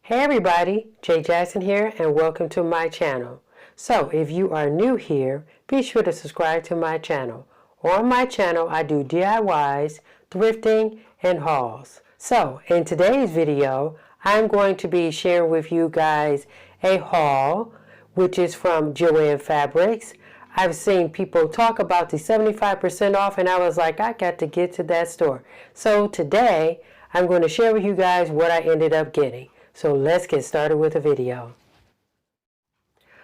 Hey everybody, Jay Jackson here and welcome to my channel. So if you are new here, be sure to subscribe to my channel. On my channel I do DIYs, thrifting, and hauls. So in today's video, I'm going to be sharing with you guys a haul which is from JOANN fabrics. I've seen people talk about the 75% off and I was like, I got to get to that store. So today I'm going to share with you guys what I ended up getting. So let's get started with the video.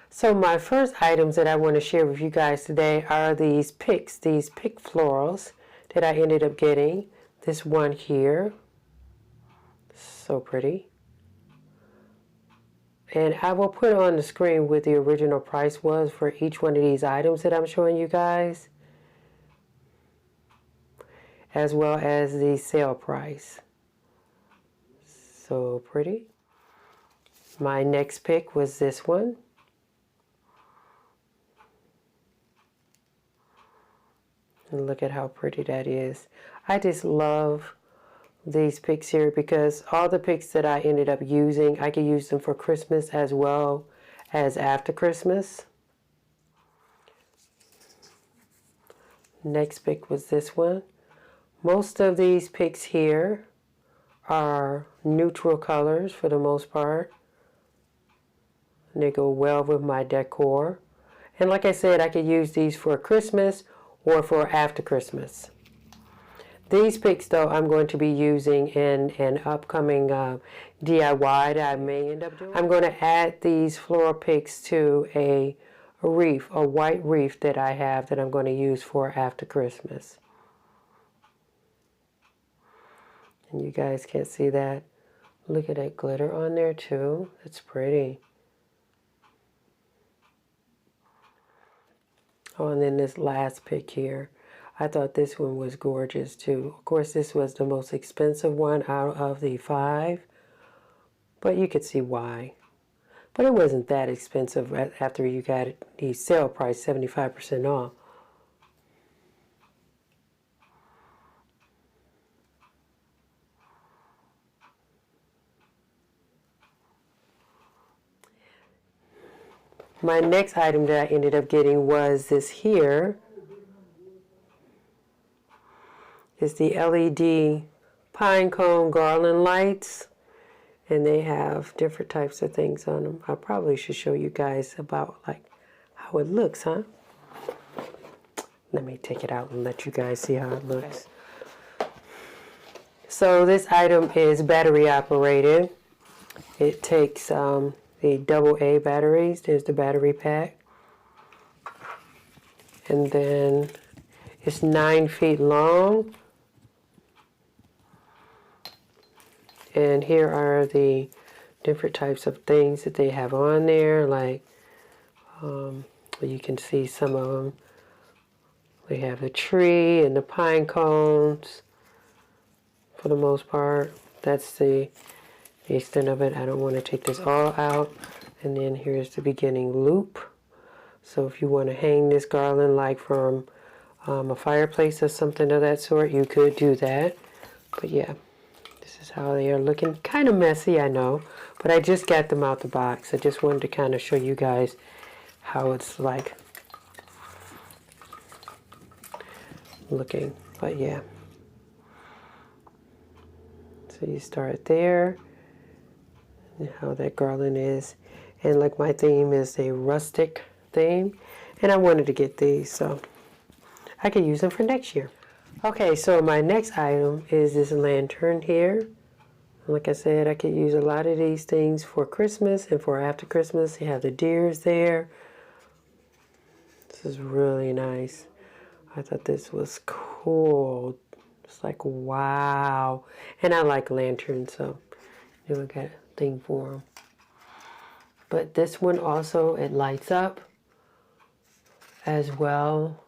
So my first items that I want to share with you guys today are these picks, these pick florals that I ended up getting. This one here, so pretty. And I will put on the screen what the original price was for each one of these items that I'm showing you guys, as well as the sale price. So pretty. My next pick was this one. And look at how pretty that is. I just love these picks here because all the picks that I ended up using, I could use them for Christmas as well as after Christmas. Next pick was this one. Most of these picks here are neutral colors for the most part. And they go well with my decor. And like I said, I could use these for Christmas or for after Christmas. These picks though I'm going to be using in an upcoming DIY that I may end up doing. I'm going to add these floral picks to a wreath, a white wreath that I have that I'm going to use for after Christmas. And you guys can't see that. Look at that glitter on there too. It's pretty. Oh, and then this last pick here. I thought this one was gorgeous too. Of course, this was the most expensive one out of the 5. But you could see why. But it wasn't that expensive after you got the sale price 75% off. My next item that I ended up getting was this here. It's the LED pine cone garland lights. And they have different types of things on them. I probably should show you guys about like how it looks, huh? Let me take it out and let you guys see how it looks. So this item is battery operated. It takes the AA batteries. There's the battery pack. And then it's 9 feet long. And here are the different types of things that they have on there. Like, you can see some of them. We have the tree and the pine cones for the most part. That's the extent of it. I don't want to take this all out. And then here's the beginning loop. So if you want to hang this garland like from a fireplace or something of that sort, you could do that. But yeah, this is how they are looking. Kind of messy, I know, but I just got them out the box. I just wanted to kind of show you guys how it's like looking. But yeah. So you start there. How that garland is, and like my theme is a rustic theme, and I wanted to get these so I could use them for next year. Okay, so my next item is this lantern here. Like I said, I could use a lot of these things for Christmas and for after Christmas. You have the deers there. This is really nice. I thought this was cool. It's like, wow. And I like lanterns, so you look at it. Thing for them. But this one also, it lights up as well.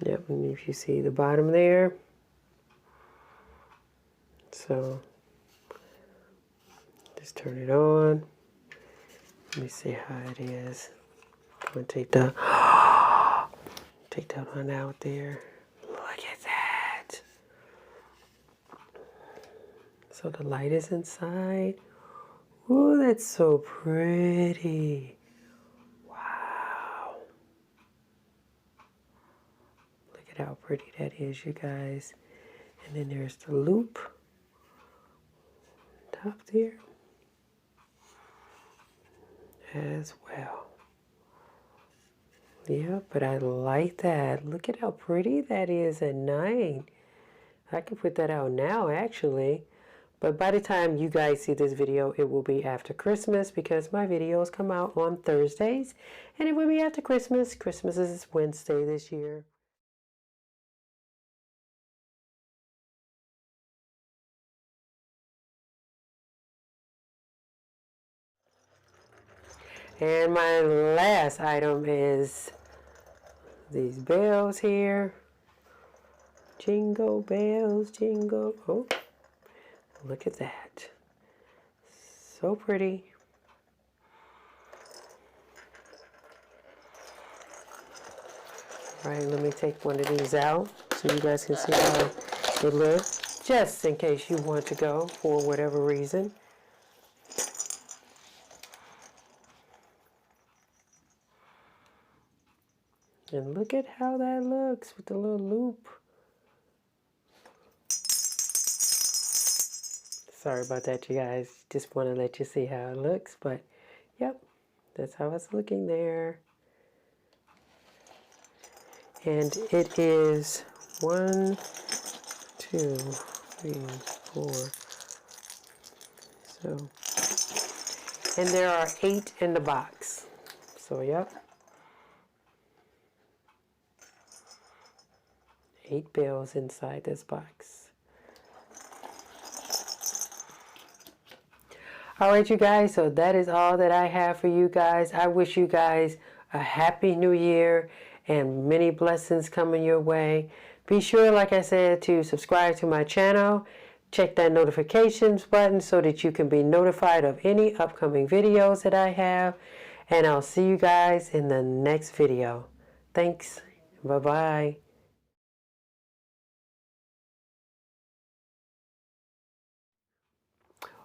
Yep, and if you see the bottom there. So just turn it on. Let me see how it is. I'm gonna take that one out there. Look at that. So the light is inside. Ooh, that's so pretty. Wow. Look at how pretty that is, you guys. And then there's the loop. Top there. As well. Yeah, but I like that. Look at how pretty that is at night. I can put that out now, actually. But by the time you guys see this video, it will be after Christmas because my videos come out on Thursdays. And it will be after Christmas. Christmas is Wednesday this year. And my last item is these bells here. Jingle bells, jingle. Oh, look at that. So pretty. All right, let me take one of these out so you guys can see how it looks, just in case you want to go for whatever reason. And look at how that looks with the little loop. Sorry about that, you guys. Just want to let you see how it looks, but yep, that's how it's looking there. And it is 1, 2, 3, 4. So, and there are 8 in the box. So, yep. 8 bells inside this box. Alright, you guys, so that is all that I have for you guys. I wish you guys a happy new year and many blessings coming your way. Be sure, like I said, to subscribe to my channel. Check that notifications button so that you can be notified of any upcoming videos that I have. And I'll see you guys in the next video. Thanks. Bye-bye.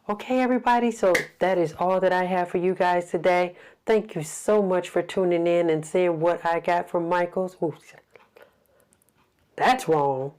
Okay, everybody, so that is all that I have for you guys today. Thank you so much for tuning in and seeing what I got from Michaels. Ooh, that's wrong.